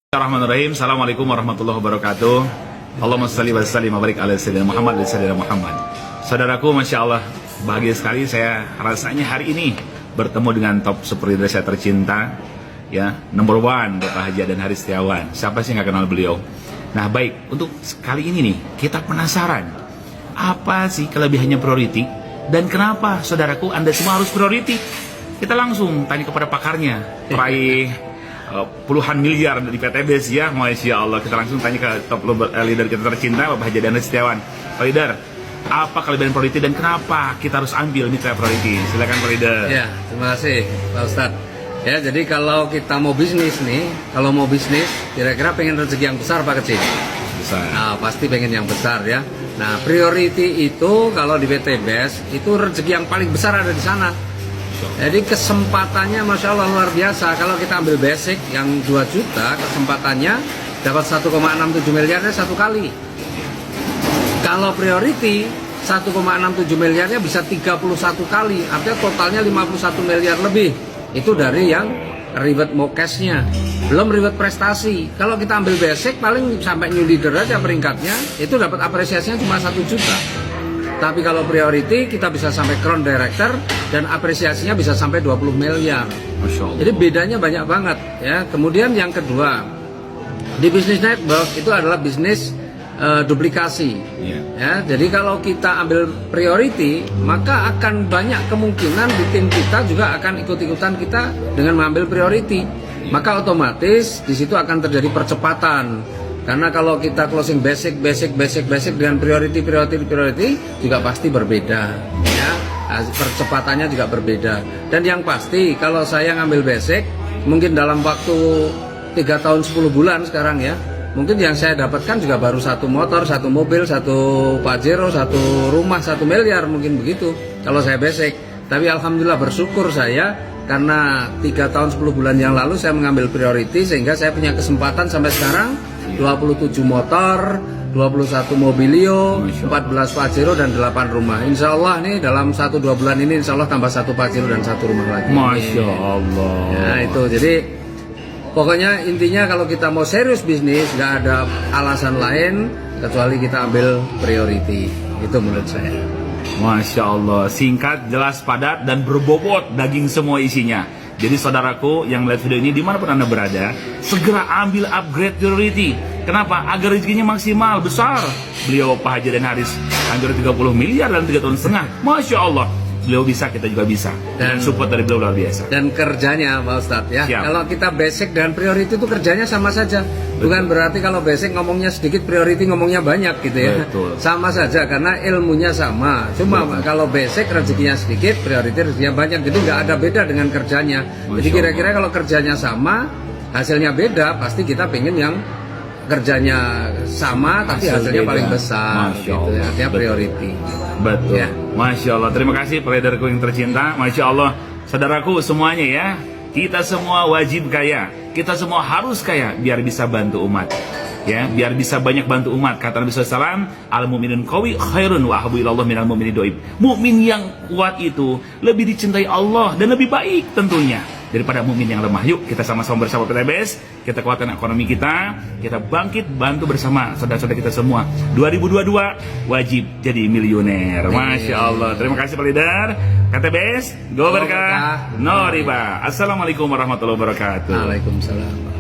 Bismillahirrahmanirrahim. Assalamualaikum warahmatullahi wabarakatuh. Allahumma salli wa sallim wa barik ala sayyidina Muhammad wa sayyidina Muhammad. Saudaraku, Masya Allah, bahagia sekali saya rasanya hari ini bertemu dengan top super leader saya tercinta, ya, number one Bapak Haji Adan Haris Setiawan. Siapa sih nggak kenal beliau? Nah, baik, untuk kali ini nih kita penasaran apa sih kelebihannya priority dan kenapa saudaraku Anda semua harus priority? Kita langsung tanya kepada pakarnya, peraih puluhan miliar dari PTBS, ya, Masya Allah. Kita langsung tanya ke top leader kita tercinta, Bapak Haji Adan Haris Setiawan. Pak Leader, apa kelebihan priority dan kenapa kita harus ambil mitra priority? Silakan Pak Leader. Ya, terima kasih Pak Ustadz. Ya, jadi kalau kita mau bisnis nih, kira-kira pengen rezeki yang besar apa kecil? Besar. Nah, pasti pengen yang besar ya. Nah, priority itu kalau di PTBS itu rezeki yang paling besar ada di sana. Jadi kesempatannya Masya Allah luar biasa. Kalau kita ambil basic yang 2 juta, kesempatannya dapat 1,67 miliarnya satu kali. Kalau priority 1,67 miliarnya bisa 31 kali, artinya totalnya 51 miliar lebih. Itu dari yang reward mokesnya, belum reward prestasi. Kalau kita ambil basic paling sampai new leader aja peringkatnya, itu dapat apresiasinya cuma 1 juta. Tapi kalau priority kita bisa sampai crown director dan apresiasinya bisa sampai 20 miliar. Masya Allah. Jadi bedanya banyak banget ya. Kemudian yang kedua, di bisnis network itu adalah bisnis duplikasi. Ya, jadi kalau kita ambil priority, maka akan banyak kemungkinan di tim kita juga akan ikut-ikutan kita dengan mengambil priority. Maka otomatis di situ akan terjadi percepatan. Karena kalau kita closing basic dengan priority juga pasti berbeda, ya. Percepatannya juga berbeda. Dan yang pasti kalau saya ngambil basic, mungkin dalam waktu 3 tahun 10 bulan sekarang ya, mungkin yang saya dapatkan juga baru 1 motor, 1 mobil, 1 Pajero, 1 rumah, 1 miliar mungkin begitu. Kalau saya basic, tapi alhamdulillah bersyukur saya karena 3 tahun 10 bulan yang lalu saya mengambil priority sehingga saya punya kesempatan sampai sekarang 27 motor, 21 mobilio, 14 Pajero dan 8 rumah. Insya Allah nih dalam 1-2 bulan ini Insya Allah tambah 1 Pajero dan 1 rumah lagi. Masya Allah. Ya itu, jadi pokoknya intinya kalau kita mau serius bisnis nggak ada alasan lain kecuali kita ambil priority. Itu menurut saya. Masya Allah, singkat, jelas, padat, dan berbobot daging semua isinya. Jadi saudaraku yang melihat video ini dimanapun Anda berada, segera ambil upgrade priority. Kenapa? Agar rezekinya maksimal, besar. Beliau Pak Haji Adan Haris hampir 30 miliar dalam 3 tahun setengah. Masya Allah. Beliau bisa, kita juga bisa. Dan support dari beliau luar biasa. Dan kerjanya Pak Ustadz ya. Siap. Kalau kita basic dan priority itu kerjanya sama saja. Bukan berarti kalau basic ngomongnya sedikit, priority ngomongnya banyak gitu ya. Betul. Sama saja karena ilmunya sama. Cuma kalau basic rezekinya sedikit, priority rezekinya banyak. Jadi nggak ada beda dengan kerjanya. Jadi kira-kira kalau kerjanya sama, hasilnya beda, pasti kita pengen yang kerjanya sama tapi hasilnya beda. paling besar. Masya Gitu ya. Allah. Artinya priority. Betul. Ya. Masya Allah. Terima kasih leaderku yang tercinta. Masya Allah. Saudaraku semuanya ya, kita semua wajib kaya. Kita semua harus kaya biar bisa bantu umat. Ya, biar bisa banyak bantu umat. Kata Nabi SAW, al-mu'minun qawi khairun wa ahabbu ilallah minal mu'mini doib. Mukmin yang kuat itu lebih dicintai Allah dan lebih baik tentunya daripada mukmin yang lemah. Yuk kita sama-sama bersama PTBS, kita kuatkan ekonomi kita bangkit bantu bersama saudara-saudara kita semua. 2022 wajib jadi miliuner. Masya Allah. Terima kasih Pak Leader. PTBS, go berkah, no riba. Assalamualaikum warahmatullahi wabarakatuh. Waalaikumsalam.